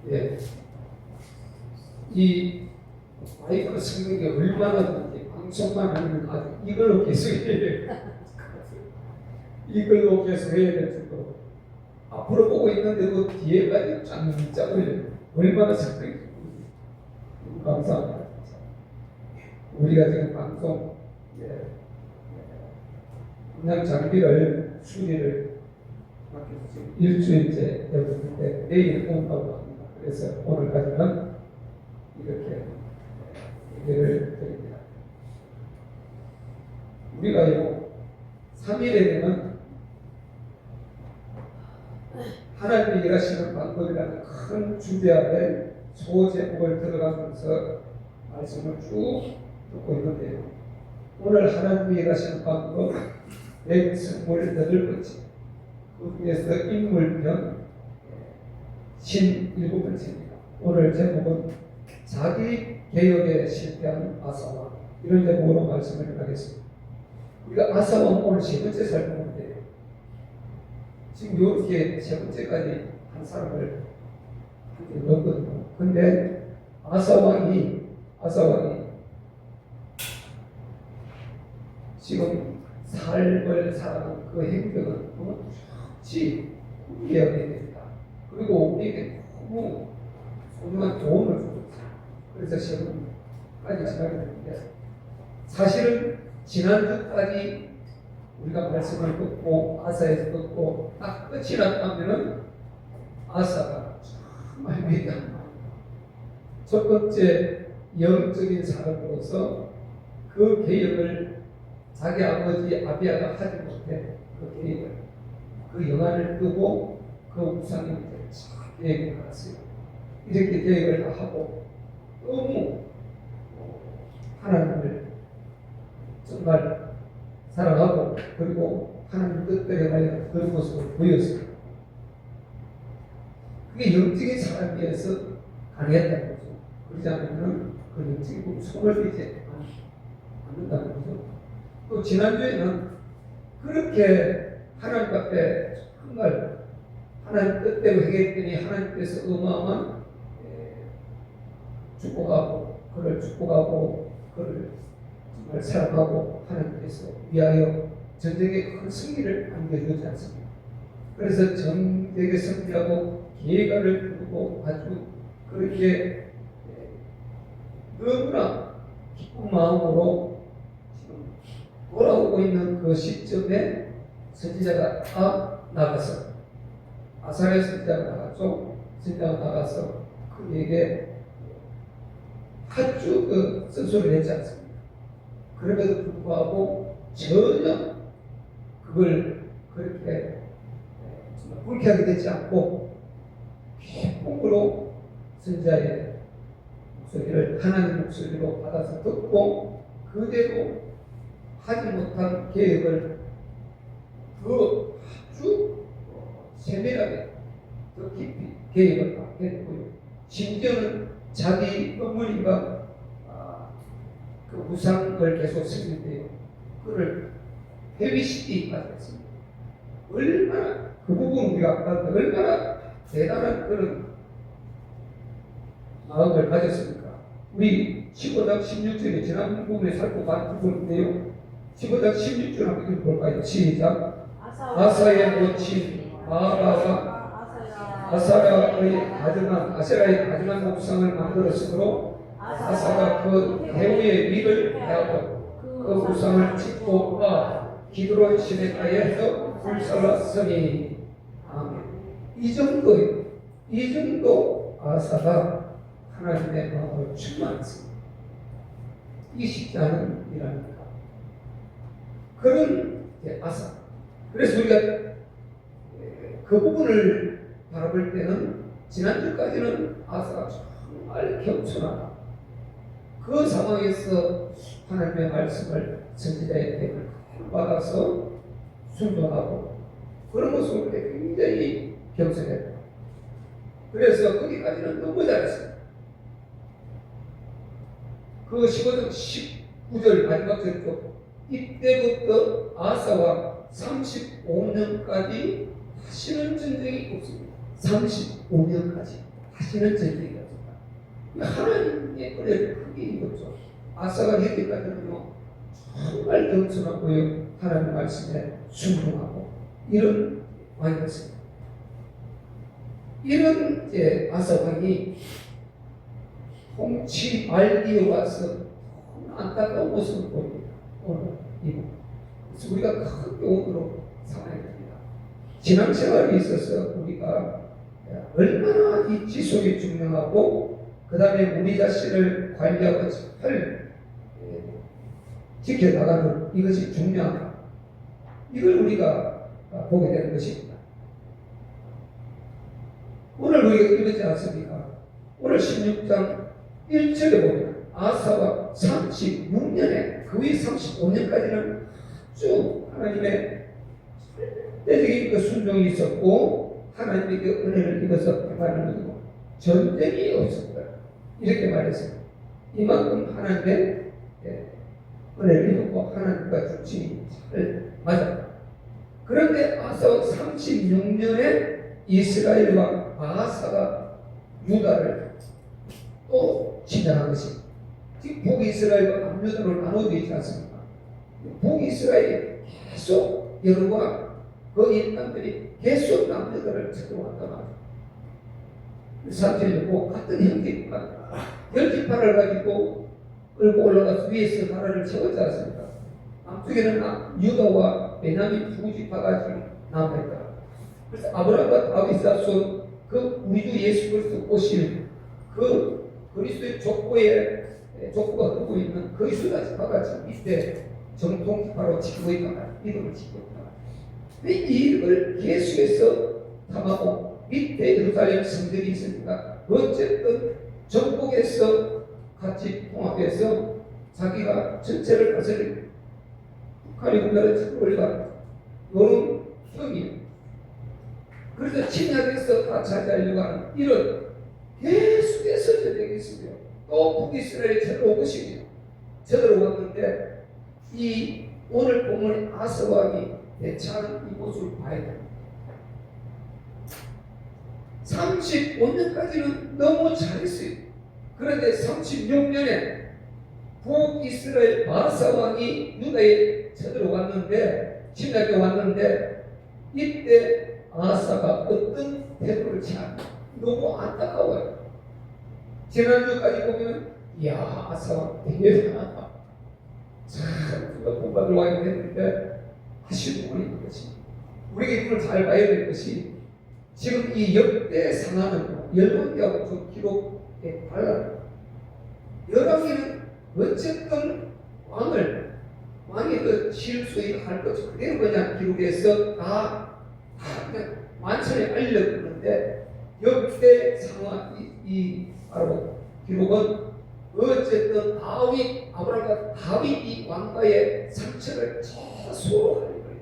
예. 이 마이크 성경이 얼마나 방송만 하면 아주 이걸로 계속 해야 될 이걸로 계속 해야 될 정도로 앞으로 보고 있는데도 뒤에까지 쫙쫙 올려요. 얼마나 성경이 감사합니다. 우리가 지금 방송 음향 장비를 수리를 맡겨서 지금 일주일째 되고 있는데 내일 온다고 합니다. 그래서 오늘까지는 이렇게 얘기를 드립니다. 우리가요 3일에 되면 하나님이 일하시는 방법이라는 큰 주제 아래 소제목을 들어가면서 말씀을 쭉 듣고 있는데요. 오늘 하나님이 일하시는 방법 128번째, 그 중에서 인물편 신 7번째입니다. 오늘 제목은 자기 개혁에 실패한 아사왕, 이런 제목으로 말씀을 하겠습니다. 우리가 아사왕 오늘 세 번째 살펴보는데요. 지금 이렇게 세 번째까지 한 사람을 넣었거든요. 근데 아사왕이 지금 삶을 살아가는 그 행동은 너무 좋지 후회하게 됩니다. 그리고 우리에게 너무 소중한 도움을 주고 있어요. 그래서 지금까지 지나게 되는데 사실은 지난주까지 우리가 말씀을 듣고 아사에서 듣고 딱 끝이 났다면은 아사가 정말 위대한 첫 번째 영적인 사람으로서 그 개혁을 자기 아버지 아비아가 하지 못해 그 계획을 그 영안을 끄고 그 우상의 문제를 잘 계획을 하았어요. 이렇게 계획을 다 하고 너무 하나님을 정말 사랑하고 그리고 하나님 뜻대로 하여 그런 모습을 보였어요. 그게 영적인 사람에서 가능했다는 거죠. 그러지 않으면 그 영적인 부분 손을 떼지 않는다는 거죠. 또 지난주에는 그렇게 하나님 앞에 정말 하나님 뜻대로 해결했더니 하나님께서 어마어마한 축복하고 그를 축복하고 그를 정말 사랑하고 하나님께서 위하여 전쟁에 큰 승리를 안겨주지 않습니다. 그래서 전쟁에 승리하고 계가를 두고 아주 그렇게 너무나 기쁜 마음으로 돌아오고 있는 그 시점에 선지자가 다 나가서 아사랴 선지자가 나갔죠. 선지자가 나가서 그에게 아주 그 쓴소리를 했지 않습니까? 그럼에도 불구하고 전혀 그걸 그렇게 불쾌하게 되지 않고 기쁨으로 선지자의 목소리를 하나님 목소리로 받아서 듣고 그대로 하지 못한 계획을 더 아주 세밀하게 더 깊이 계획을 했고요. 심지어는 자기 어머니가 그 우상을 계속 섬기는데요. 그를 회비시키기까지 했습니다. 얼마나 그 부분 우리가 아까 얼마나 대단한 그런 마음을 가졌습니까? 우리 15장 16절에 지난 부분에 살펴본 부분인데요. 15장 16절 한번 읽어볼까요? 시작. 아사의 모친 마아바가 아사라의 가증한 목상을 만들었으므로 아사가 그 배후의 위를 베하고 그 우상을 짓고 기드론 시내가에서 불살랐으니 아멘. 이 정도 아사가 하나님의 마음을 충만했습니다. 이 쉽지 않은 일입니다. 그런 아사. 그래서 우리가 그 부분을 바라볼 때는 지난주까지는 아사가 정말 겸손하다. 그 상황에서 하나님의 말씀을 선지자의 대를 받아서 순종하고 그런 모습을 굉장히 겸손했다. 그래서 거기까지는 너무 잘했어요. 그 15장 19절 마지막 절도 이때부터 아사와 35년까지 다시는 전쟁이 없습니다. 35년까지 하시는 전쟁이었습니다. 하나님의 은혜를 크게 입었죠. 아사가 여기까지는요 정말 겸손하고요 하나님 말씀에 순종하고 이런 왕이었습니다. 이런 아사 왕이 통치 말기에 와서 안타까운 모습을 보입니다. 오늘 이분. 그래서 우리가 큰 교훈으로 삼아야 됩니다. 신앙생활에 있어서 우리가 얼마나 이 지속이 중요하고 그 다음에 우리 자신을 관리하고 잘 지켜나가는 이것이 중요하다. 이걸 우리가 보게 되는 것입니다. 오늘 우리가 이러지 않습니까? 오늘 16장 1절에 보면 아사가 36년에 그 후에 35년까지는 쭉 하나님의 때적인 그 순종이 있었고 하나님의 그 은혜를 입어서 평안을 전쟁이 없었다. 이렇게 말했습니다. 이만큼 하나님의 은혜를 입었고 하나님과 중심이 잘 맞았다. 그런데 아사 36년에 이스라엘 왕 바사가 유다를 또 침략한 것입니다. 지금 북이스라엘과 남유다로 나눠져 있지 않습니까? 북이스라엘이 계속 여러분과 그 인간들이 계속 남유다를 쳐들어왔단 말이에요. 사실은 뭐 같은 형제니까 10지파를 가지고 끌고 올라가서 위에서 나라를 세웠지 않습니까? 남쪽에는 유다와 베냐민 두 지파가 지금 남아있다. 그래서 아브라함과 다윗 자손 그 우리 주 예수 그리스도 오실 그 그리스도의 족보가 두고 있는 그 유다 지파가 지금 이때 정통 지파로 지키고 있다. 믿음을 지키고 있다. 이 일을 계속해서 탐하고 밑에 예루살렘 성전이 있으니까 어쨌든 전국에서 같이 통합해서 자기가 전체를 다스릴 북한이 우리나라에 올라가 요런 형이 그래서 침략해서 다 차지하려고 하는 이런 계속해서 전쟁이 있으며 또 북이스라엘이 쳐들어올 것이며 쳐들어왔는데 이 오늘 본문의 아사 왕이 대처하는 이 모습을 봐야 됩니다. 35년까지는 너무 잘했어요. 그런데 36년에 북이스라엘 바사 왕이 유다에 쳐들어왔는데 침략해 왔는데 이때 아사가 어떤 태도를 취합니까? 너무 안타까워요. 지난주까지 보면 이야 아사 왕 되게 대단하다. 참 누가 공부를 와야 했는데 아쉬운 부분이 있는 것입니다. 우리가 이걸 잘 봐야 될 것이 지금 이 역대 상하는 열왕기하고 좀 기록에 달라요. 열왕기는 어쨌든 왕의 그 실수에 할 것을 그대로 그냥 기록해서 다 그냥 만천에 알려주는데 역대 상하 이 바로 기록은 어쨌든 아브라함과 다윗이 왕가의 상처를 최소화하는 거예요.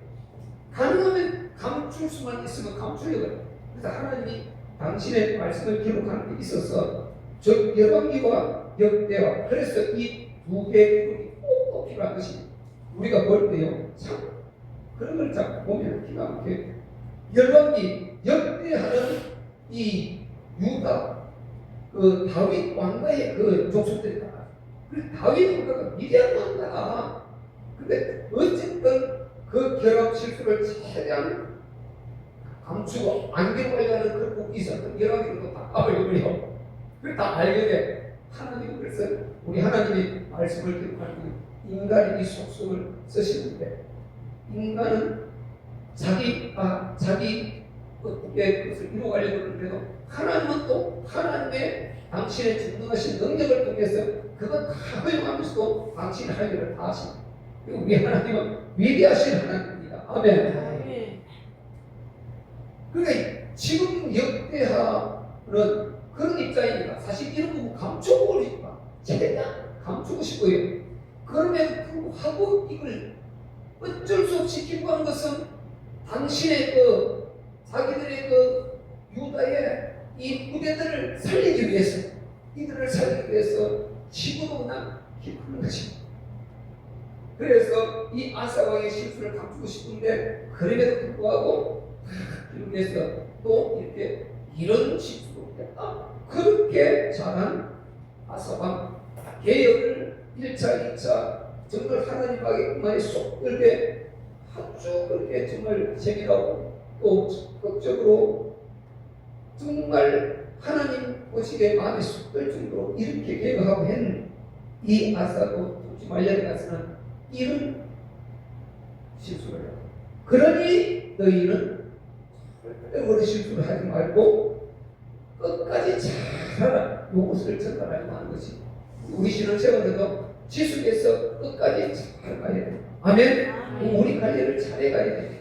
가능하면 감출 수만 있으면 감추려고요. 그래서 하나님이 당신의 말씀을 기록하는 데 있어서 즉 열왕기와 역대와 그래서 이 두 개의 기록이 꼭 필요한 것입니다. 우리가 볼 때요 참 그런 걸 자꾸 보면 기가 막혀요. 열왕기 역대하는 이 유다 그 다윗 왕가의 그 족속들이다. 그래서 다윗 왕가가 위대한 왕가다. 근데 어쨌든 그 결합 실수를 최대한 감추고 안 기록하려는 그런 곡이 있었던 열왕기도 다 까버려버려. 그걸 다 알게 돼. 하나님은 그래서 우리 하나님이 말씀을 기록하는 인간이 이 속성을 쓰시는데 인간은 자기가 그것을 이루어가려고 하는데도 하나님은 또 하나님의 당신의 전능하신 능력을 통해서 그것 다 허용하면서도 당신의 할 일을 다 하십니다. 그리고 우리 하나님은 위대하신 하나님입니다. 아멘. 그러니까 지금 역대하는 그런 입장입니다. 사실 이런 부분 감추고 싶다. 최대한 감추고 싶어요. 그럼에도 불구하고 이걸 어쩔 수 없이 기록하는 것은 당신의 자기들의 유다의 이 부대들을 살리기 위해서 이들을 살리기 위해서 지구도 그냥 기록하는 것입니다. 그래서 이 아사 왕의 실수를 감추고 싶은데 그럼에도 불구하고 기록해서 또 이렇게 이런 실수도 했다. 그렇게 잘한 아사왕, 개혁을 1차, 2차 정말 하나님에게 쏙 들게 아주 그렇게 정말 재미나고 또 적극적으로 정말 하나님 보시기에 마음에 쏙 들 정도로 이렇게 개혁하고 했는 이 아사도 말년에 가서는 이런 실수를 해요. 그러니 너희는 절대 그런 실수를 하지 말고 끝까지 잘하라. 이것을 전달하려고 하는 것이 우리 신앙생활에도 지속해서 끝까지 잘 가야 돼. 아멘. 우리 관리를 잘해 가야 돼.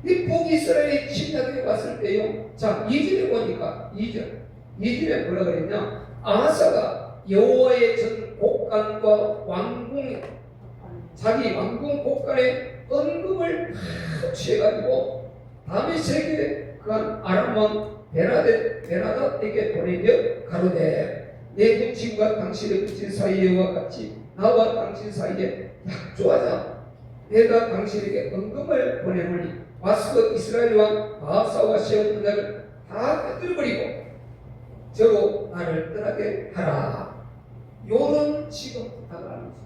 이 북이스라엘이 침략해 왔을 때요. 자, 2절에 보니까 2절에 뭐라 그랬냐? 아하사가 여호와의 전 곡간과 왕궁 자기 왕궁 곡간의 은금을 다 취해가지고 다메섹에 그한 아람 왕 베나닷에게 보내며 가로되 내 친구가 당신의 붙인 사이와 같이 나와 당신 사이에 약조하자. 내가 당신에게 은금을 보내노니 와서 이스라엘 왕 바하사와 세운 은혜를 다 꿰뚫어버리고 저로 나를 떠나게 하라. 요런 지금 부탁을 하는 거죠.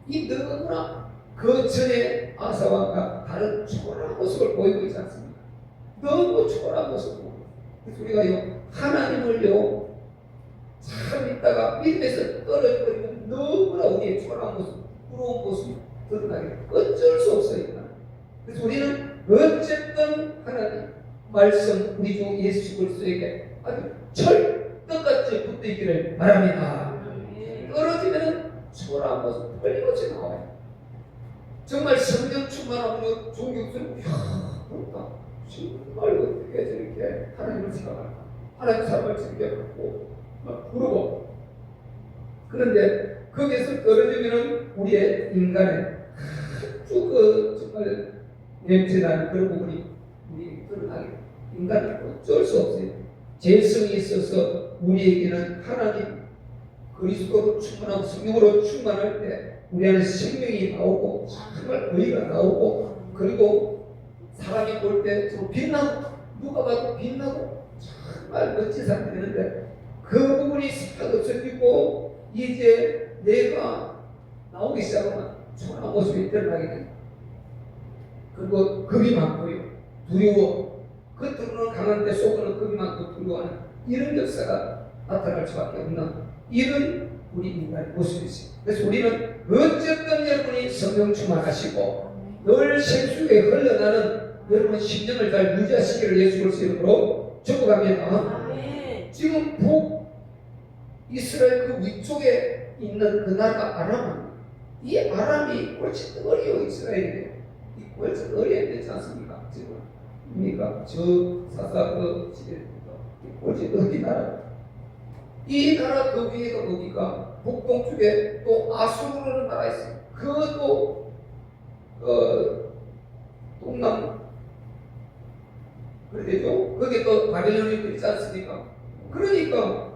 이 너무나 그 전에 아사왕과 다른 초라한 모습을 보이고 있지 않습니까? 너무 초라한 모습을 보고 그래서 우리가요 하나님을요 참 믿다가 믿음에서 떨어져버리면 너무나 우리의 초라한 모습, 부러운 모습이 드러나게 어쩔 수 없어요. 그래서 우리는 어쨌든 하나님 말씀 우리 주 예수 그리스도에게 아주 철떡같이 붙들기를 바랍니다. 떨어지면 초라한 모습 떨림없이 나와요. 정말 성령 충만하고 종교스러운 그렇다. 정말 어떻게 저렇게 하나님을 생각할까? 하나님 사람을 저렇게 갖고 막 부르고 그런데 거기에서 떨어지면 우리의 인간의 아주 그 정말 냄새나는 그런 부분이 우리 드러나게 인간은 어쩔 수 없어요. 죄성이 있어서 우리에게는 하나님 그리스도로 충만하고 성령으로 충만할 때 우리 안에 생명이 나오고 정말 의가 나오고 그리고 사람이 볼 때 좀 빛나고 누가 봐도 빛나고 정말 멋진 사람이 되는데 그 부분이 싹 없어지고 이제 내가 나오기 시작하면 초라한 모습이 드러나게 됩니다. 그리고 겁이 많고요. 두려워. 겉으로는 강한데 속으로는 겁이 많고 두려워하는 이런 역사가 나타날 수밖에 없는 이런 우리 인간의 모습이죠. 그래서 우리는 어쨌든 여러분이 성령 충만하시고 늘 생수에 흘러나는 여러분 심령을 잘 유지하시기를 예수 그리스도의 이름으로 축복합니다. 지금 북이스라엘 그 위쪽에 있는 그 나라가 아람입니다. 이 아람이 꼴찌덩어리요 이스라엘이에요. 이 꼴찌덩어리에 되지 않습니까? 지금 그러니까 저 사사 그 시대부터 꼴찌덩어리 나라. 이 나라 그 위에가 거기가 북동쪽에 또 아수르라는 나라가 있어요. 그것도 동남 그래 되죠. 거기에 또 바벨론이 있지 않습니까? 그러니까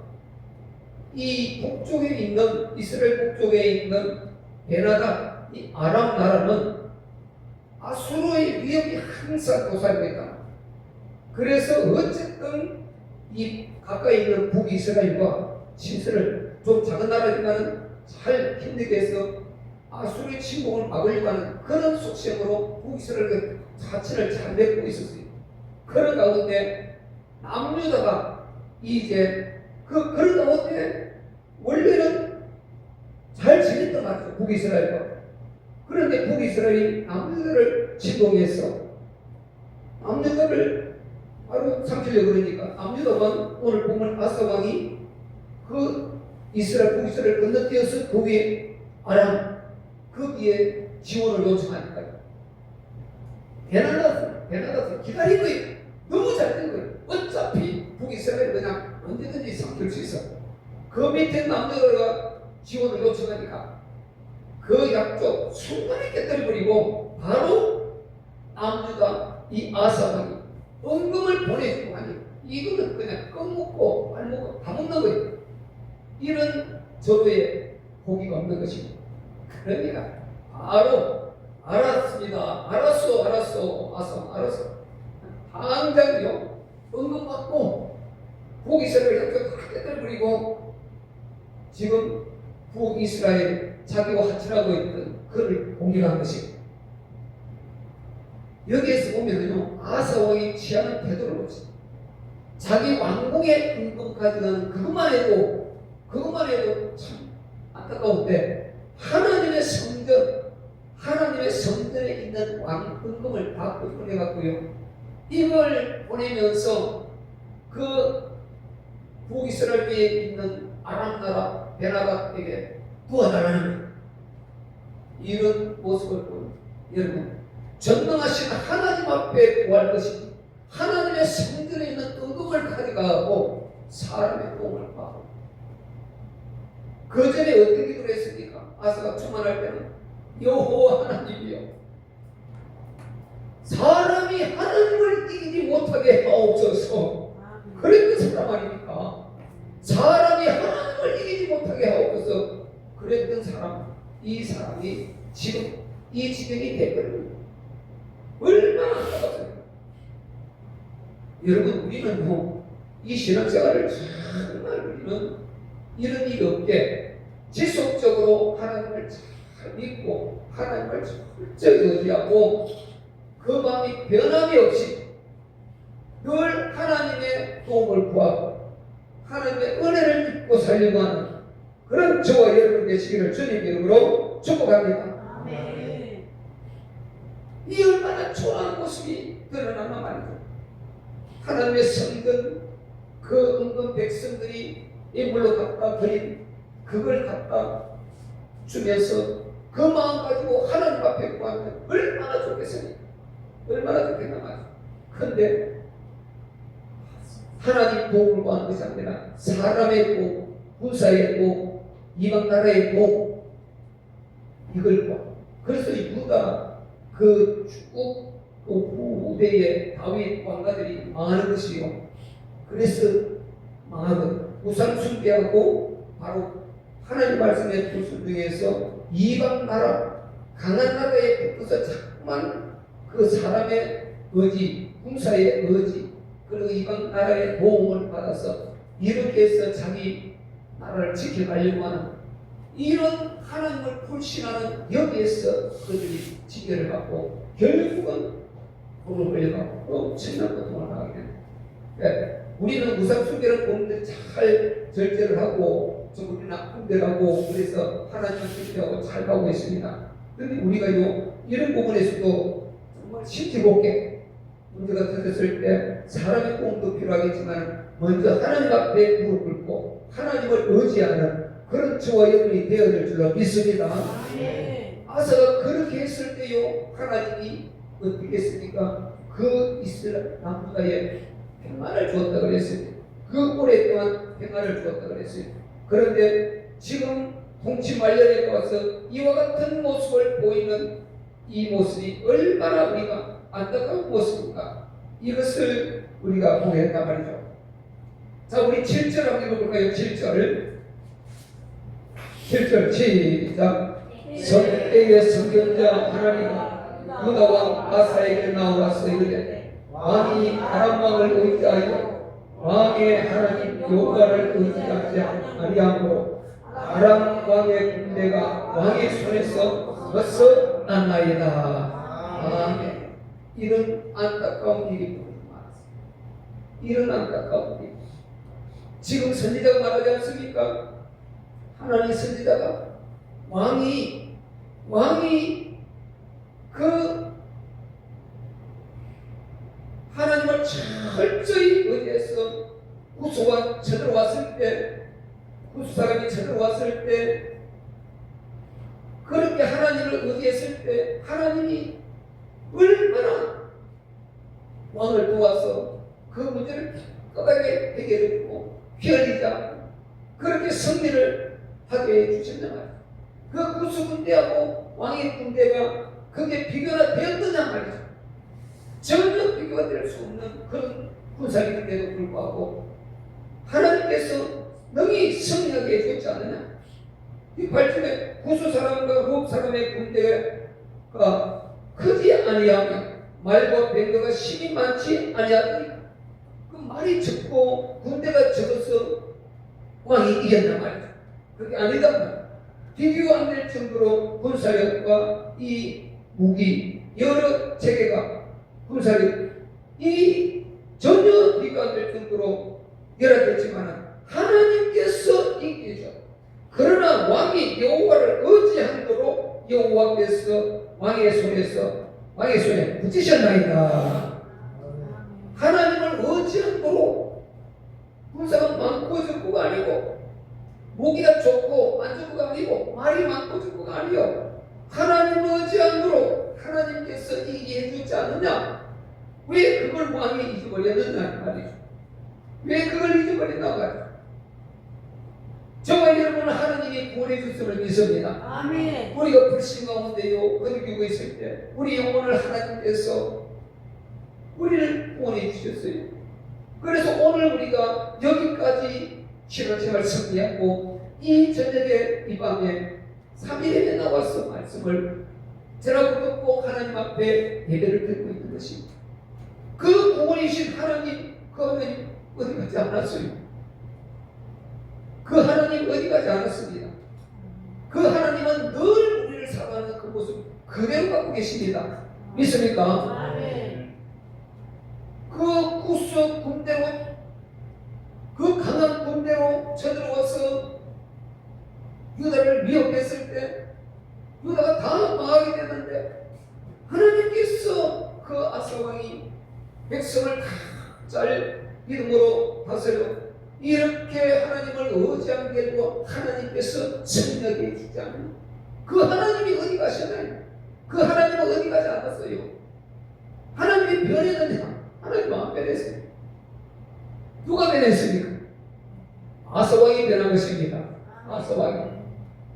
이 북쪽에 있는 이스라엘 북쪽에 있는 베나다 이 아람 나라는 아수르의 위협이 항상 도사리고 있다. 그래서 어쨌든 이 가까이 있는 북이스라엘과 신세를 좀 작은 나라지만 잘 힘들게 해서 아수르의 침공을 막으려고 하는 그런 속셈으로 북이스라엘 자신을 잘 맺고 있었어요. 그런 가운데 남유다가 이제 그런 가운데 원래는 잘 지냈던 말이죠. 북이스라엘과. 그런데 북이스라엘이 남유다를 침공해서 남유다를 바로 삼키려고 그러니까 남유다 왕 오늘 보면 아사 왕이 그 이스라엘 북이스라엘 건너뛰어서 그 위에 아람 거기에 지원을 요청하니까요. 베나다서 기다린 거예요. 너무 잘 된 거예요. 어차피 북이스라엘 그냥 언제든지 삼킬 수 있어. 그 밑에 남유다가 지원을 요청하니까 그 약속 순간에 깨뜨려버리고 바로 남유다 이 아사 왕이 은금을 보내주고 하니 이거는 그냥 껌먹고 알먹고 다 먹는 거예요. 이런 저도의 복이가 없는 것입니다. 그러니까 바로 알았습니다. 알았어 아사 알았어. 당장요 은금 받고 북이스라엘 이렇게 다 깨뜨려버리고 지금 북이스라엘 자기와 하천하고 있던 그를 공격한 것입니다. 여기에서 보면요, 아사 왕이 취하는 태도를 보십니다. 자기 왕궁의 임금 가져가는 그것만 해도 참 안타까운데, 하나님의 성전에 있는 왕임금을 다 보내갔고요. 이걸 보내면서 그 북이스라엘 위에 있는 아람 나라 베나밧에게 구하달라는 이런 모습을 보는 여러분, 전능하신 하나님 앞에 구할 것이 하나님의 성전에 있는 은금을 가져가고 사람의 도움을 받고, 그 전에 어떤 기도를 했습니까? 아사가 충만할 때는 여호와 하나님이여, 사람이 하나님을 이기지 못하게 하옵소서. 그랬던 사람 아닙니까? 사람이 하나님을 이기지 못하게 하옵소서. 그랬던 사람, 이 사람이 지금 이 지경이 되거든요. 얼마나 안타깝습니까? 여러분, 우리는 이 신앙생활을 정말 우리는 이런 일이 없게 지속적으로 하나님을 잘 믿고 하나님을 철저히 의지하고 그 마음이 변함이 없이 늘 하나님의 도움을 구하고 하나님의 은혜를 믿고 살려고 하는 그런 저와 여러분 되시기를 주님 이름으로 축복합니다. 아멘. 이 얼마나 초라한 모습이 드러나나 말이죠. 하나님의 성전, 그 은금 백성들이 예물로 갖다 드린 그걸 갖다 주면서 그 마음 가지고 하나님 앞에 구하면 얼마나 좋겠습니까? 얼마나 좋겠나 말이죠. 그런데 하나님 도움을 구하는 것이 아니라 사람의 도움, 군사의 도움, 이방 나라의 도움, 이걸 구하. 그래서 유다 그 쭉 후대의 다윗 왕가들이 망하는 것이요. 그래서 망하거든. 우상 숭배하고 바로 하나님 말씀의 도술 중에서 이방 나라, 강한 나라에 붙어서 자꾸만 그 사람의 의지, 군사의 의지, 그리고 이방 나라의 도움을 받아서 이렇게 해서 자기 나라를 지켜가려고 하는 이런 하나님을 불신하는 여기에서 그들이 지배를 받고 결국은 돈을 걸려가고 엄청난 고통을 당하게 됩니다. 그러니까 우리는 우상 숭배를 보는데 잘 절제를 하고 좀 우리는 분별하고 그래서 하나님을 숭배하고 잘 가고 있습니다. 그런데 우리가 이런 부분에서도 정말 심기롭게 문제가 터졌을 때 사람의 도움도 필요하겠지만 먼저 하나님 앞에 무릎 꿇고 하나님을 의지하는 그런 저와 여러분이 되어야 될 줄로 믿습니다. 아사가 그렇게 했을 때요, 하나님이 어떻게 했습니까? 그 이스라엘 남부다에 평안을 주었다 그랬습니다. 그 오랫동안 평안을 주었다 그랬습니다. 그런데 지금 통치 말년에 와서 이와 같은 모습을 보이는 이 모습이 얼마나 우리가 안타까운 모습인가, 이것을 우리가 보게 했단 말이죠. 자, 우리 7절 한번 읽어볼까요? 7절 시작. 성때의 선견자 하나님은 유다 왕 아사에게 나와서 이르되 왕이 아람 왕을 의지하여 왕의 하나님 여호와를 의지하지 아니하므로 아람 왕의 군대가 왕의 손에서 벗어났나이다. 아멘. 이런 안타까운 일이 많았습니다. 이런 안타까운 일. 지금 선지자가 말하지 않습니까? 하나님 선지자가 왕이 그 하나님을 철저히 의지해서 구수가 쳐들어왔을 때, 구수 사람이 쳐들어왔을 때, 그렇게 하나님을 의지했을 때 하나님이 얼마나 왕을 도와서 그 문제를 깨끗하게 해결했고 피흘리지 않고 그렇게 승리를 하게 해주셨단 말이에요. 그 구수 군대하고 왕의 군대가 그게 비교가 되었느냐 말이죠. 전혀 비교가 될 수 없는 그런 군사력인데도 불구하고 하나님께서 능히 승리하게 해줬지 않느냐. 이 8절에 구수 사람과 룹 사람의 군대가 크지 아니하며 말과 병거가 심이 많지 아니하더니 그 말이 적고 군대가 적은 왕이 이겼단 말이죠. 그게 아니단 말이에요. 비교 안 될 정도로 군사력과 이 무기, 여러 체계가 군사력, 이 전혀 비교 안 될 정도로 열악했지만 하나님께서 이기죠. 그러나 왕이 여호와를 의지함으로 여호와께서 왕의 손에 붙이셨나이다. 하나님을 의지함으로 군사가 많고 적고가 아니고 무기가 좋고 안 좋고가 아니고 말이 많고 적고가 아니요. 하나님을 의지함으로 하나님께서 이기게 해주지 않느냐? 왜 그걸 왕이 잊어버렸느냐 말이죠. 왜 그걸 잊어버렸나 말이죠. 저와 여러분은 하나님이 구원해 주심을 믿습니다. 아멘. 우리가 불신 가운데요 어디고 있을 때 우리 영혼을 하나님께서 우리를 구원해 주셨어요. 그래서 오늘 우리가 여기까지 신앙생활 승리하고 이 저녁에 이 밤에 3일에 나와서 말씀을 전하고 듣고 하나님 앞에 예배를 드리고 있는 것입니다. 그 구원이신 하나님, 그 하나님 어디 가지 않았어요. 그 하나님 어디 가지 않았습니다. 그 하나님은 늘 우리를 사랑하는 그 모습 그대로 갖고 계십니다. 믿습니까? 아멘. 그 구스 군대로, 그 강한 군대로 쳐들어와서 유다를 미혹했을 때 유다가 다 망하게 되는데 하나님께서 그 아사왕이 백성을 잘 믿음으로 다스려 이렇게 하나님을 의지한 결과 하나님께서 승리하게 해주지 않는 그 하나님이 어디 가셨나요? 그 하나님은 어디 가지 않았어요. 하나님이 변했느냐? 하나님 안 변했어요. 누가 변했습니까? 아사왕이 변한 것입니다. 아사왕이.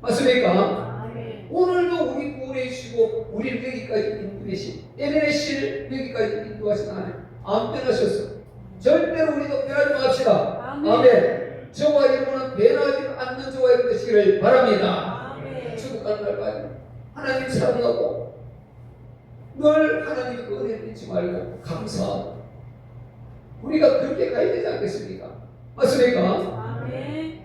맞습니까? 아멘. 오늘도 우리 구원해 주시고 우리를 여기까지 인도하신 에베레시를 여기까지 인도하신 하나님 안 변하셨어. 절대로 우리도 변하지 맙시다. 아멘. 아멘. 저와 여러분은 변하지 않는 저와 여러분 되시기를 바랍니다. 아멘. 축복하는 날까지 하나님 사랑하고 늘 하나님 은혜 잊지 말고 감사하고 우리가 그렇게 가야 되지 않겠습니까? 맞습니까? 아멘.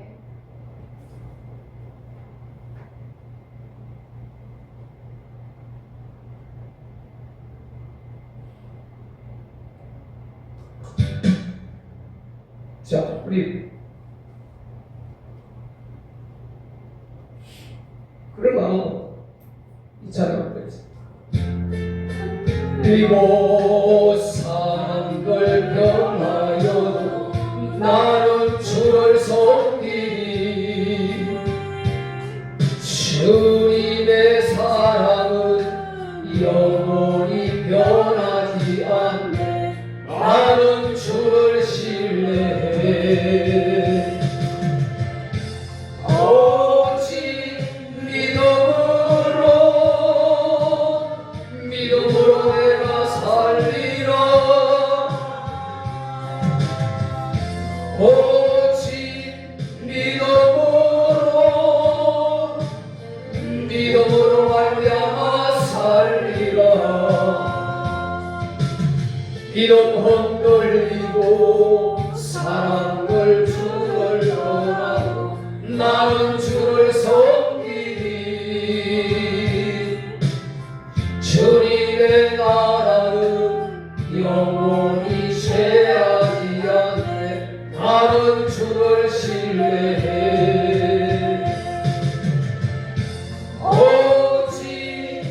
자, 우리 그러면 이 찬양을 드리겠습니다. 이곳 사람들 평하여 나는 주를 섬기니 주님의 사랑은 영원히 변하지 않네. 나는 주를 신뢰해 오직 믿음으로 내가 살리라. 오직 믿음으로 말미암아 살리라. 믿음 흔들리고 사랑을 주를 떠나고 나는 주를 섬기니 주님의 나라는 영원히 쇠하지 않네. 나는 주를 신뢰해 오직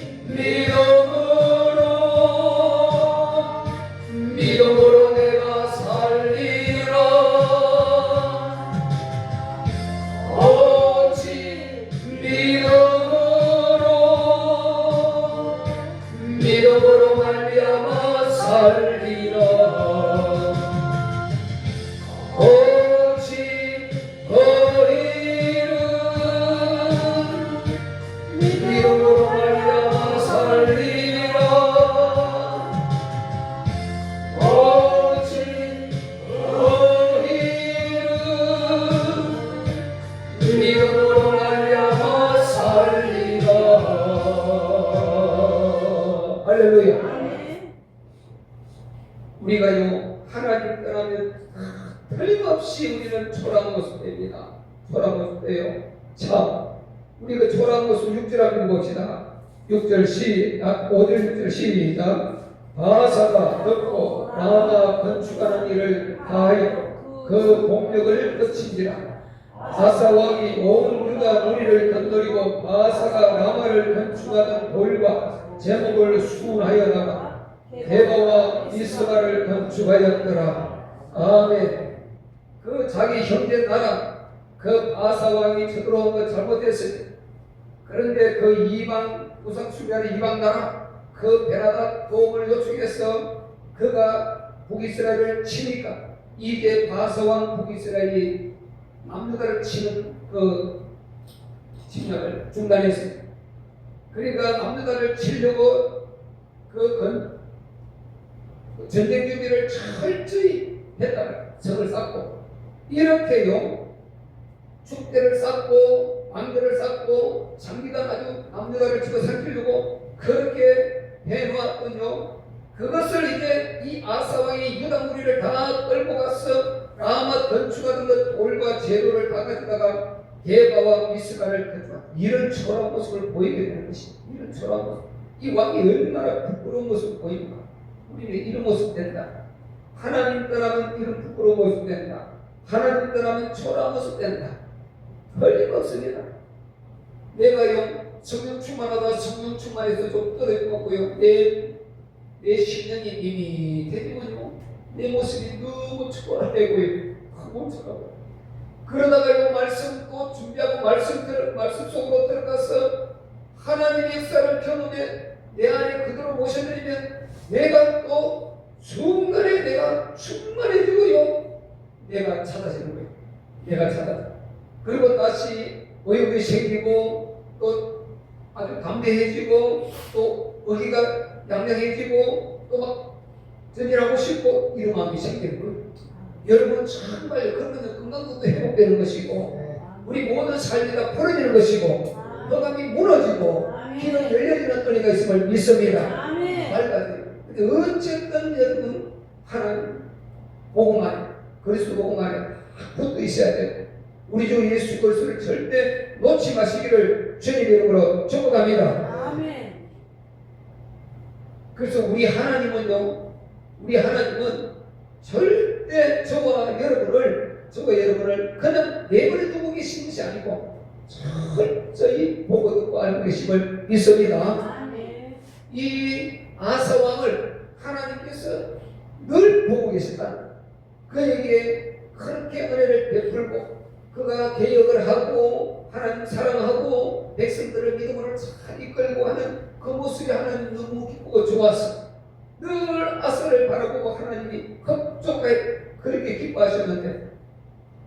믿음으로 내가 살리라. 오직 믿음으로 말미암아 살리라. 오직 우리는 초라한 모습입니다. 초라한 모습이에요. 자, 우리 그 초라한 모습 6절 한번 봅시다. 6절 시작, 5절 6절 시작. 바사가 듣고 라마 건축하는 일을 다하여 그 공력을 끝인지라. 바사 왕이 온 유다 무리를 건드리고 바사가 라마를 건축하던 돌과 제목을 수문하여다가 게바와 미스바를 건축하였더라. 아멘. 그 자기 형제 나라 그 바사 왕이 쳐들어온 거 잘못했습니다. 그런데 그 이방 우상 숭배하는 이방 나라 그 베라다 도움을 요청해서 그가 북이스라엘을 치니까 이제 바사 왕 북이스라엘이 남유다를 치는 그 침략을 중단했습니다. 그러니까 남유다를 치려고 그 전쟁 준비를 철저히 했다가 성을 쌓고 이렇게요 축대를 쌓고 왕들을 쌓고 장기간 아주 남유다를 집어삼키려고 그렇게 해놓았군요. 그것을 이제 이 아사 왕이 유다 무리를 다 끌고 가서 라마 건축하던 그 돌과 재료를 다 가져다가 게바와 미스바를 건축한 이런 초라한 모습을 보이게 되는 것입니다. 이런 초라한 모습. 이 왕이 얼마나 부끄러운 모습을 보입니까? 우리는 이런 모습 된다. 하나님 떠나면 이런 부끄러운 모습 된다. 하나님 떠나면 초라한 모습 된다. 틀림없습니다. 내가요 성령 충만하다 성령 충만해서 좀 떨어졌고요. 내 심령이 이미 되지만요 내 모습이 너무 초라하고요 컴온처럼 그러다가 말씀 또 준비하고 말씀 속으로 들어가서 하나님의 역사를 경험해 내 안에 그대로 모셔드리면 내가 또 순간에 내가 충만해지고요 내가 찾아지는 거예요. 내가 찾아져. 그리고 다시 의욕이 생기고 또 아주 담대해지고 또 의기가 양양해지고 또 막 전진하고 싶고 이런 마음이 생기는 거예요. 여러분 정말 그러면 건강도 회복되는 것이고 우리 모든 삶이 다 풀어지는 것이고 허감이 무너지고 귀는 열려지는 은혜가 있음을 믿습니다. 밝아져요. 근데 어쨌든 여러분 하나님 복음 안에 그리스도 복음 안에 붙어 있어야 돼요. 우리 주 예수 그리스도를 절대 놓지 마시기를 주님의 이름으로 축복합니다. 그래서 우리 하나님은 절대 저와 여러분을 그냥 내버려 두고 계신 것이 아니고 철저히 보고 듣고 알고 계심을 믿습니다. 이 아사 왕을 하나님께서 늘 보고 계신다. 그에게 그렇게 은혜를 베풀고 그가 개혁을 하고 하나님 사랑하고 백성들을 믿음으로 잘 이끌고 하는 그 모습이 하나님 너무 기쁘고 좋았어. 늘 아사를 바라보고 하나님이 급속하게 그렇게 기뻐하셨는데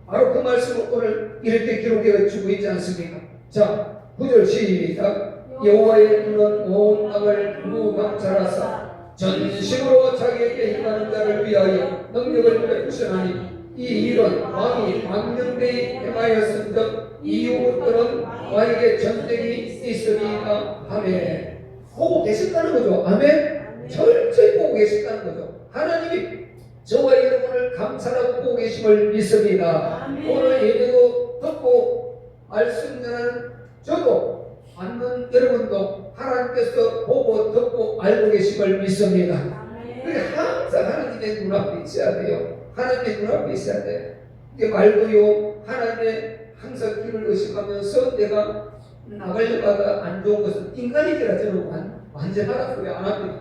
바로 그 말씀을 오늘 이렇게 기록해 주고 있지 않습니까? 자, 9절 시작. 여호와의 눈은 온 땅을 무감찰하사 전심으로 자기에게 행하는 자를 위하여 능력을 베푸시나니 이 일은 왕이 망령되이 행하였은즉 이후부터는 왕에게 전쟁이 있으리이다. 아멘. 보고 계셨다는 거죠. 아멘. 철저히 보고 계셨다는 거죠. 하나님이 저와 여러분을 감찰하고 보고 계심을 믿습니다. 오늘 예배도 듣고 말씀 전하는 저도 받는 여러분도 하나님께서 보고 듣고 알고 계심을 믿습니다. 그래서 항상 하나님의 눈앞에 있어야 돼요. 하나님의 눈앞에 있어야 돼. 이게 말도요 하나님의 항상 길을 의식하면서 내가 나가려고 하다 안 좋은 것은 인간이더라 저는 완전하다 소리 안 합니다.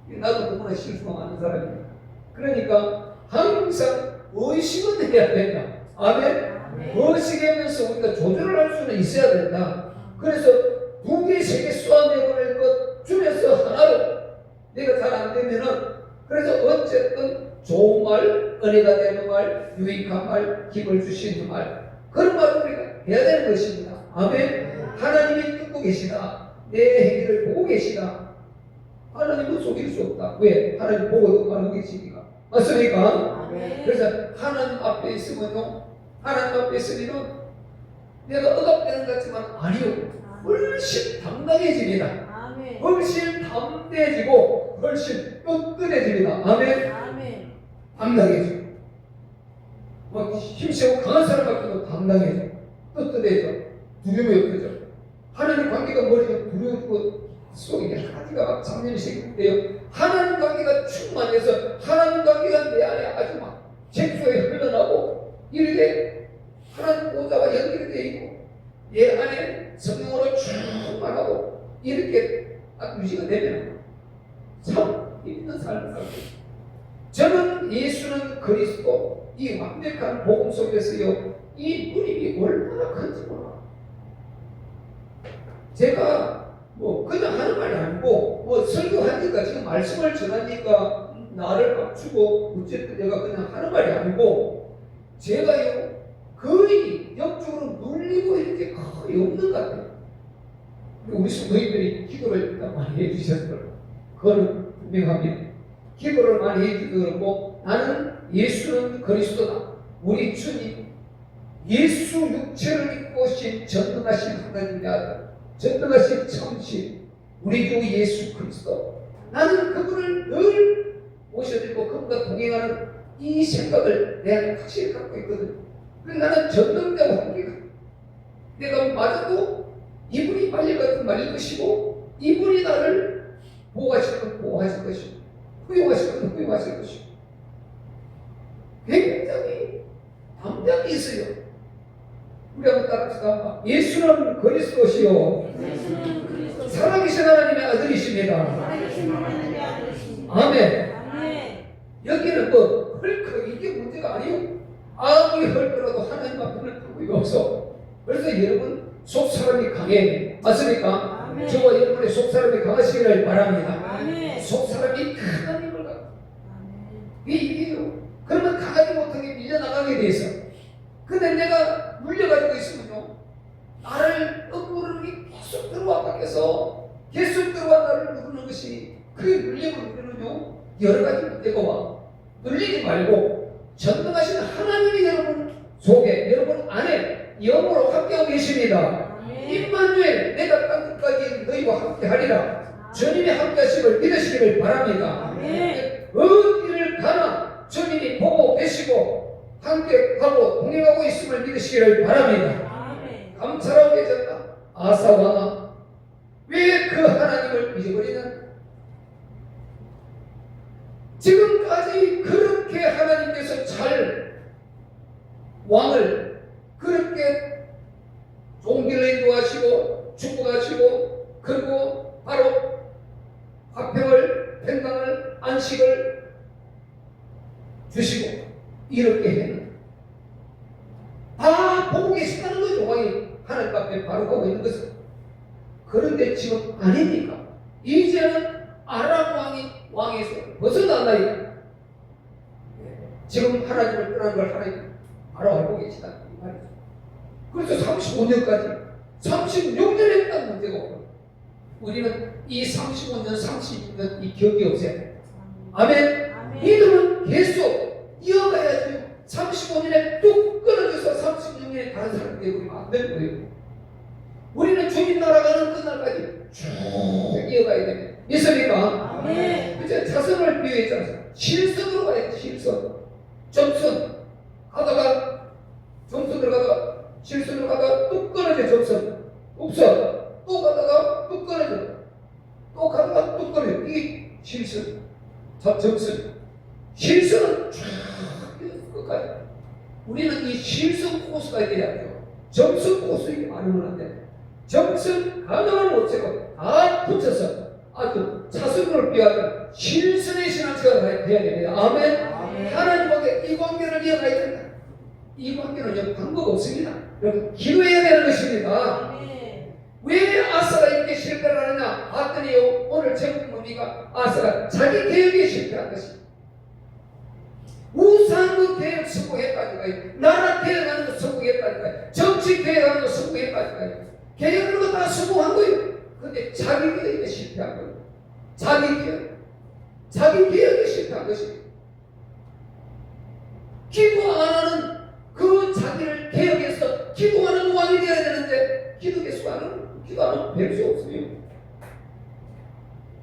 나도 너무나 실수가 많은 사람입니다. 그러니까 항상 의식은 해야 된다. 아멘. 의식하면서 우리가 조절을 할 수는 있어야 된다. 그래서 두 개, 세 개 쏘아내보낼 것 중에서 하나로 내가 잘 안 되면은 그래서 어쨌든 좋은 말, 은혜가 되는 말, 유익한 말, 힘을 주시는 말 그런 말을 우리가 해야 되는 것입니다. 아멘. 하나님이 듣고 계시다. 내 행위를 보고 계시다. 하나님은 속일 수 없다. 왜? 하나님 보고 듣고 알고 계시니까. 맞습니까? 그래서 하나님 앞에 있으면요 하나님 앞에 있으면 내가 억압되는 것 같지만 아니요 훨씬 당당해집니다. 훨씬 담대해지고 훨씬 끈끈해집니다. 아멘. 당당해지고 뭐 힘세고 강한 사람밖에 당당해져, 떳떳해져, 두려움이 없어져. 하나님 관계가 머리가 두려우고 속에 가지가 막 장면이 생기는데요. 하나님 관계가 충만해서 하나님 관계가 내 안에 아주 막 쟁소에 흘러나고 이렇게 하나님 보좌와 연결이 되어 있고 내 안에 성령으로 충만하고 이렇게 유지가 되면 참 있는 삶을 살고 있습니다. 저는 예수는 그리스도 이 완벽한 복음 속에서요 이 누림이 얼마나 큰지 몰라. 제가 뭐 그냥 하는 말이 아니고 뭐 설교하니까 지금 말씀을 전하니까 나를 감추고 어쨌든 내가 그냥 하는 말이 아니고 제가요 거의 영적으로 눌리고 이런 게 거의 없는 것 같아요. 우리 성도님들이 기도를 많이 해주셨어요. 그거는 분명합니다. 기도를 많이 해주셔도 그렇고 나는 예수는 그리스도다. 우리 주님 예수 육체를 입고 오신 전능하신 하나님의 아들, 전능하신 참신 우리 주 예수 그리스도. 나는 그분을 늘 모셔드리고 그분과 동행하는 이 생각을 내 안에 확실히 갖고 있거든. 그래서 나는 전능자와 관계가 내가 맞아도 이분이 말릴 것은 말릴 것이고 이분이 나를 보호하실 것은 보호하실 것이고 후용하실 것은 후용하실 것이고 굉장히 담대함이 있어요. 우리 한번 따라합시다. 예수는 그리스도시요 살아계신 하나님의 아들이십니다. 아멘. 여기는 뭐 헐크 이게 문제가 아니에요. 아무리 헐크라도 하나님 앞에는 불구가 없어. 그래서 여러분 속사람이 강해. 맞습니까? 저와 여러분의 속사람이 강하시기를 바랍니다. 속사람이 하나님을 갖고 이게요. 그러면 강하지 못하게 밀려나가게 돼 있어. 근데 내가 물려가지고 있으면요 나를 억울하게 계속 들어와 밖에서 계속 들어와 나를 누르는 것이 그게 물림을 우리는요 여러 가지 문제가 와. 눌리지 말고 전능하신 하나님이 여러분 속에 여러분 안에 영으로 함께하고 계십니다. 임마누엘 내가 땅끝까지 너희와 함께하리라. 주님이 함께하심을 믿으시기를 바랍니다. 어디를 가나 주님이 보고 계시고 함께 가고 동행하고 있음을 믿으시기를 바랍니다. 감찰하고 계셨다. 아사와나 왜 그 하나님을 잊어버리냐? 지금까지 그렇게 하나님께서 잘 왕을 그렇게 종기를 인도하시고 축복하시고 그리고 바로 화평을 평강을 안식을 주시고 이렇게 했는데 다 보고 계시다는 거죠. 왕이 하나님 앞에 바로 가고 있는 것은. 그런데 지금 아닙니까? 이제는 아람 왕에서 벗어나나이다. 지금 하나님을 떠나는 걸 하나님 바로 알고 계시다 이 말이죠. 그래서 35년까지 36년 했다는 문제가 없고 우리는 이 35년 36년 이 격이 없어야 돼. 아멘. 이들은 계속 이어가야지. 35년에 뚝 끊어져서 36년에 다른 사람 되고 안 되는 거예요. 우리는 주님 나라가는 그날까지 쭉 이어가야 됩니다. 믿습니까? 그저 자선을 비유했잖아요. 실선으로 가야 돼. 실선. 점선 가다가 점선으로 가다가 실선으로 가다가 뚝 끊어져. 점선 없어. 또 가다가 뚝 끊어져. 또 가다가 뚝 끊어져. 이게 실선. 점선. 실선은 쭉 끝까지. 우리는 이 실선 코스가 돼야 돼요. 점선 코스 이게 많으면 안 돼. 점선 가능한 못하고 다 붙여서 아주 차선으로 비하는 실선의 신앙생활을 해야 됩니다. 아멘. 하나님과 이 관계를 이어가야 된다. 이 관계는 방법 없습니다. 여러분 기도해야 되는 것입니다. 왜 아사가 이렇게 실패를 하느냐 봤더니요 오늘 제목 뭡니까? 아사가 자기 계획에 실패한 것입니다. 우상의 계획 성공했다니까요. 나라 계획하는 거 성공했다니까요. 정치 계획하는 거 성공했다니까요. 계획하는 거 다 성공한 거예요. 근데 자기 계획에 실패한 거예요. 자기 계획에 실패한 것입니다. 기도 안 하는 그 자기를 계획해서 기도하는 왕이 되어야 되는데 기도 안 하면 별 수 없습니다.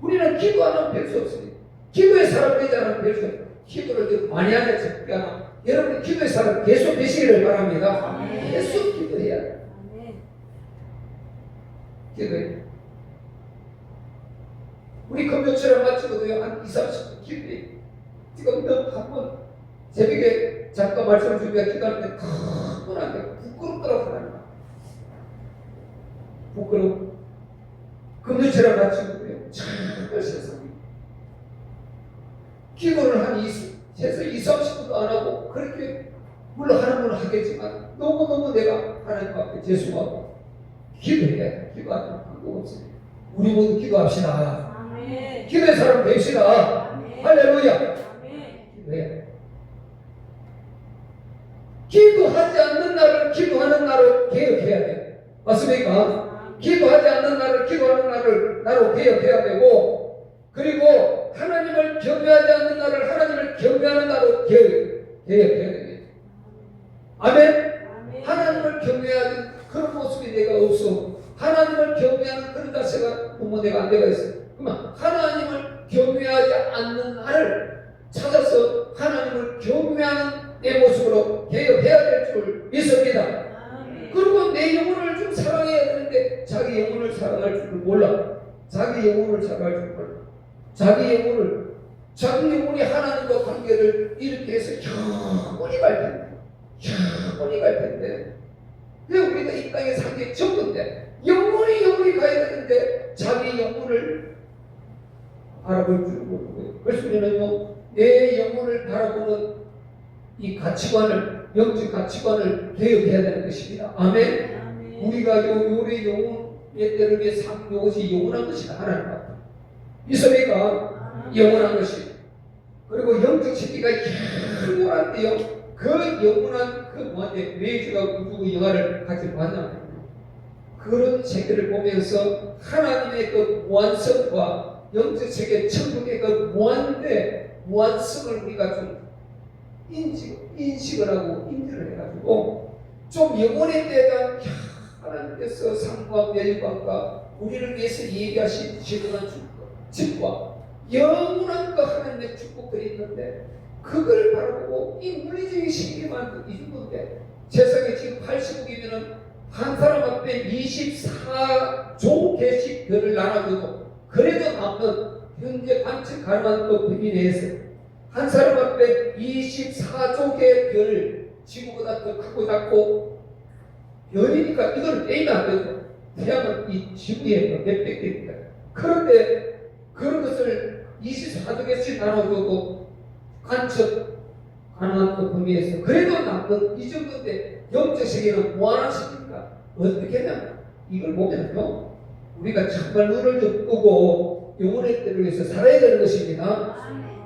우리는 기도 안 하면 별 수 없습니다. 기도의 사람 되지 않으면 별 수 없습니다. 기도를 많이 하냐 적게 하나. 여러분 기도의 사람 계속 되시기를 바랍니다. 계속 기도해야 돼. 기도해. 우리 금요철에 마치고도요 한 2~30분 기도해. 지금 너 한번 새벽에 잠깐 말씀을 준비해 기도하는데 그분한테 부끄럽더라고 하나님. 부끄러워. 금요철에 마치고도요 정말 세상에 기도를 한 최소 2~30분도 안 하고 그렇게 물론 하는 분은 하겠지만 너무너무 내가 하나님 앞에 죄송하고 기도해야 돼. 기도하는 방법 없어요. 우리 모두 기도합시다. 아멘. 기도의 사람 됩시다. 아멘. 할렐루야. 아멘. 기도해야 돼. 기도하지 않는 날을 기도하는 날로 개혁해야 돼. 맞습니까? 기도하지 않는 날을 기도하는 날을 나로 개혁해야 되고, 그리고 하나님을 경외하지 않는 날을 하나님을 경외하는 날로 개혁해야 되겠죠. 아멘. 하나님을 경외하는 그런 모습이 내가 없어. 하나님을 경외하는 그런 자세가 너무 내가 안 되어 있어. 그러면 하나님을 경외하지 않는 날을 찾아서 하나님을 경외하는 내 모습으로 개혁해야 될 줄 믿습니다. 그리고 내 영혼을 좀 사랑해야 되는데 자기 영혼을 사랑할 줄 몰라. 자기 영혼을 사랑할 줄 몰라. 자기 영혼이 하나님과 관계를 이렇게 해서 영원히 갈 텐데 왜 우리가 이 땅에 산 게 적은데 영원히 가야 되는데 자기 영혼을 바라볼 줄 모르고, 그래서 우리는요 내 영혼을 바라보는 이 가치관을, 영적 가치관을 개혁해야 되는 것입니다. 아멘. 우리가 우리 영혼의 때를 위해 산 것이 영원한 것이다. 하나님 앞에 믿습니까? 영원한 것이. 그리고 영적 세계가 영원한데요, 그 영원한 그 뭐한테 외주가 우주 영화를 같이 봤나 그런 세계를 보면서 하나님의 그 무한성과 영적 세계 천국의 그 무한성을 우리가 좀 인식을 하고 인지를 해가지고 좀 영혼에 대한 하나님께서 상과 멸관과 우리를 위해서 얘기하신 지금한 축복과 영원한 그 하나님의 축복들이 있는데 그걸 바라보고 이 물리적인 신기만 이 정도인데 세상에 지금 80억이면은 한 사람 앞에 24조 개씩 별을 나눠줘도 그래도 남는 현재 관측 가능한 그 범위 내에서 한 사람 앞에 24조 개의 별, 지구보다 더 크고 작고 별이니까 이걸 빼면 안 되죠. 태양은 이 지구에 몇백 개입니다. 그런데 그런 것을 24조 개씩 나눠줘도 관측 가능한 그 범위에서 그래도 남는 이 정도인데 영적 세계는 무한한 세계입니다. 어떻게 하냐면 이걸 보면요 우리가 정말 눈을 좀 뜨고 영혼의 때를 위해서 살아야 되는 것입니다.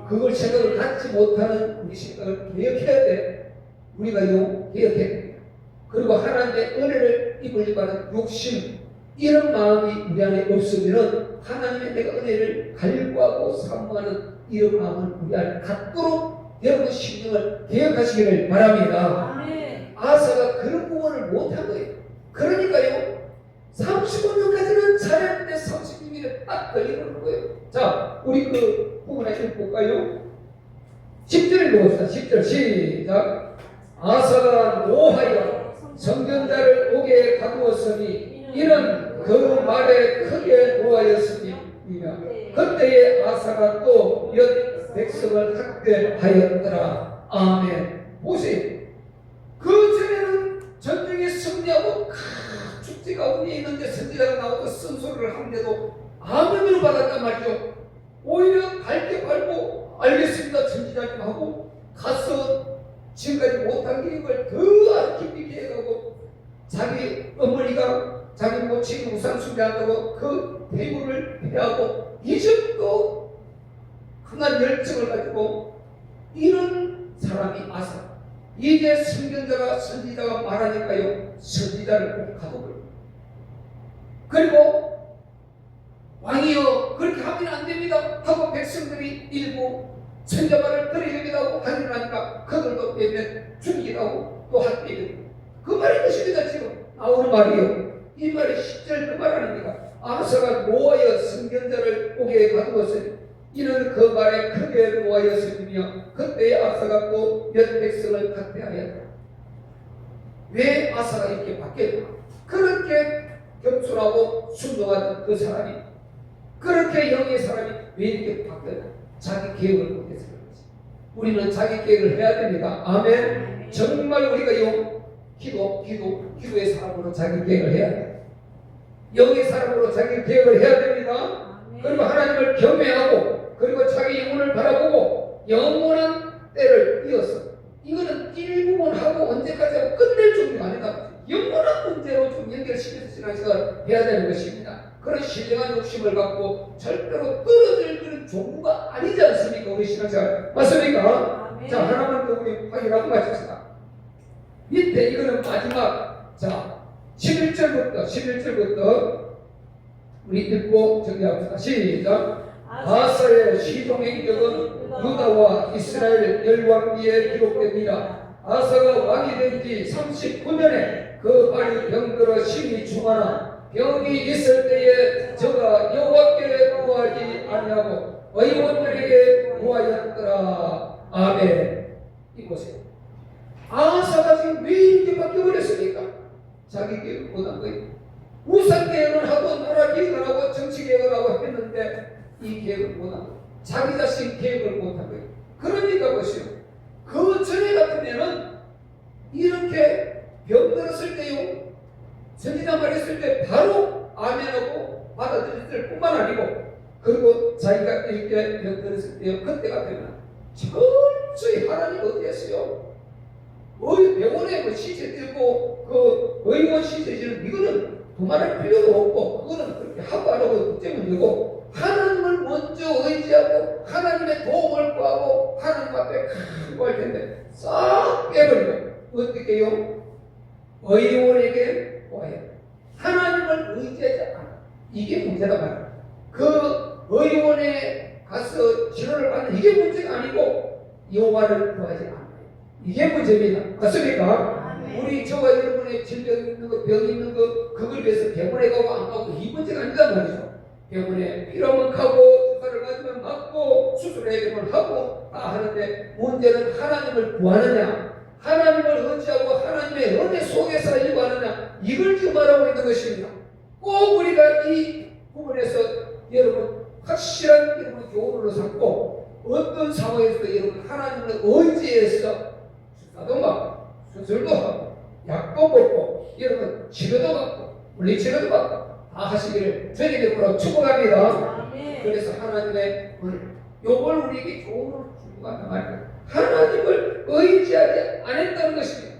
그걸 생각을 갖지 못하는 우리 생각을 개혁해야 돼. 우리가 개혁해야 됩니다. 그리고 하나님의 은혜를 입으려고 하는 욕심, 이런 마음이 우리 안에 없으면 하나님의 내가 은혜를 갈구하고 사모하는 이런 마음을 우리 안에 갖도록 여러분 신경을 개혁하시기를 바랍니다. 아사가 그런 부분을 못한 거예요. 그러니까요 35년까지는 잘했는데 36년에 딱 걸리는 거예요. 자, 우리 그 부분에 좀 볼까요? 10절을 읽어봅시다. 10절 시작. 아사가 노하여 선견자를 옥에 가두었으니 이는 그 말에 크게 노하였으니 그때에 아사가 또 몇 백성을 학대하였더라. 아멘. 보세요. 그 전에는 전쟁에 승리하고 축제 가운데 있는데 선지자가 나와서 쓴소리를 하는데도 아멘으로 받았단 말이죠. 오히려 밝게 밟고 알겠습니다 선지자님 하고 가서 지금까지 못한 계획을 더 깊이 계획하고 자기 어머니가 자기 모친이 우상 숭배한다고 그 대우를 패하고 이 정도 강한 열정을 가지고 이런 사람이 아사. 이제 선견자가 선지자가 말하니까요 선지자를 꼭 가둬버려요. 그리고 왕이여 그렇게 하면 안 됩니다 하고 백성들이 일부 선지자 말을 들어야 됩니다 하고 하기를 하니까 그들도 빼면 죽이기도 하고 또 학대기도 그 말이 것입니다. 지금 나오는 말이요 이 말이 10절 그 말 아닙니까? 아사가 노하여 선견자를 옥에 가두었으니 이는 그 말에 크게 노하였으며 그때의 아사가 또 몇 백성을 학대하였다. 왜 아사가 이렇게 바뀌었나? 그렇게 겸손하고 순종하던 그 사람이, 그렇게 영의 사람이 왜 이렇게 바뀌었나? 자기 계획을 못해서 그렇지. 우리는 자기 계획을 해야 됩니다. 아멘. 정말 우리가 기도의 사람으로 자기 계획을 해야 돼. 영의 사람으로 자기 계획을 해야 됩니다. 그리고 하나님을 경외하고, 그리고 자기 영혼을 바라보고 영원한 때를 이어서, 이거는 일부분 하고 언제까지 하고 끝낼 종류가 아니다. 영원한 문제로 좀 연결시켜서 신앙생활을 해야 되는 것입니다. 그런 신령한 욕심을 갖고 절대로 떨어질 그런 종류가 아니지 않습니까? 우리 신앙생활 맞습니까? 아멘. 자, 하나만 더 우리 확인하고 마칩시다. 밑에 이거는 마지막, 자 11절부터 우리 읽고 정리합시다. 시작. 아사의 시종의 기적은 유다와 이스라엘 열왕기에 기록됩니다. 아사가 왕이 된 지 39년에 그 발이 병들어 심히 중하나 병이 있을 때에 저가 여호와께 구하지 아니하고 의원들에게 구하였더라. 아멘. 이보세요. 아사가 지금 왜 이렇게 바뀌어버렸습니까? 자기 계획을 못한 거예요. 우상 계획을 하고 나라 계획을 하고 정치 계획을 하고 했는데 이 계획을 못한 거예요. 자기 자신 계획을 못한 거예요. 그러니까 보시오. 그 전에 같으면은 이렇게 병들었을 때요, 선지자 말했을 때 바로 아멘하고 받아들였을 뿐만 아니고, 그리고 자기가 이렇게 병들었을 때요, 그때 같으면 철저히 하나님 어디 했어요? 병원에 뭐 시체 들고 그 의원 시체 지는 이거는 도말할 필요도 없고, 그거는 그렇게 하고 안 하고 때문에 되고, 하나님을 먼저 의지하고 하나님의 도움을 구하고 하나님 앞에 구할 텐데 싹 깨버리고 어떻게 해요? 의원에게 구해요. 하나님을 의지하지 않아. 이게 문제다 말이야. 그 의원에 가서 치료를 받는 이게 문제가 아니고 여호와를 구하지 않아요. 이게 문제입니다. 맞습니까? 우리 저와 여러분의 질병 있는 거, 병 있는 거, 그걸 위해서 병원에 가고 안 가고 이 문제가 아니단 말이죠. 병원에 필요하면 가고 주사를 맞으면 맞고 수술해야 되면 하고 다 하는데, 문제는 하나님을 구하느냐, 하나님을 의지하고 하나님의 은혜 속에서 일구하느냐, 이걸 지금 말하고 있는 것입니다. 꼭 우리가 이 부분에서 여러분 확실한 여러분 교훈으로 삼고, 어떤 상황에서도 여러분 하나님을 의지해서 주사도 맞고 수술도 하고 약도 먹고 여러분 치료도 받고 물리치료도 받고 다 하시기를 주님으로 축복합니다. 그래서 하나님의 요걸 우리에게 교훈을 주고 간단 말이에요. 하나님을 의지하지 않았다는 것입니다.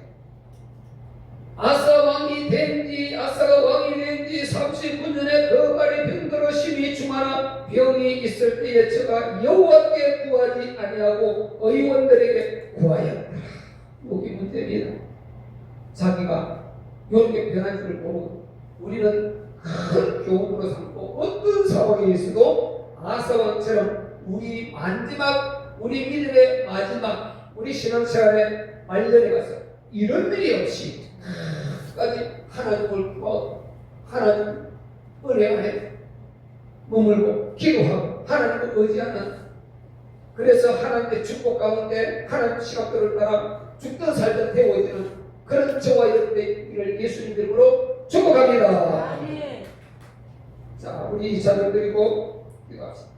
아사가 왕이 된 지 39년에 그 발이 병들어 심히 중하나 병이 있을 때에 저가 여호와께 구하지 아니하고 의원들에게 구하였다. 여기 문제입니다. 자기가 이렇게 변한 줄을 모르고, 우리는 큰 교훈으로 삼고 어떤 상황에 있어도 아사 왕처럼 우리 마지막, 우리 믿음의 마지막, 우리 신앙생활의 말년에 가서 이런 일이 없이 끝까지 하나님을 구하고 하나님 은혜 안에 머물고 기도하고 하나님을 의지하는, 그래서 하나님의 축복 가운데 하나님 시각들을 따라 죽든 살든 되고 있는 그런 저와 여러분들 예수님 이름으로 축복합니다. 자, 우리 이 자들 드리고 기도합시다.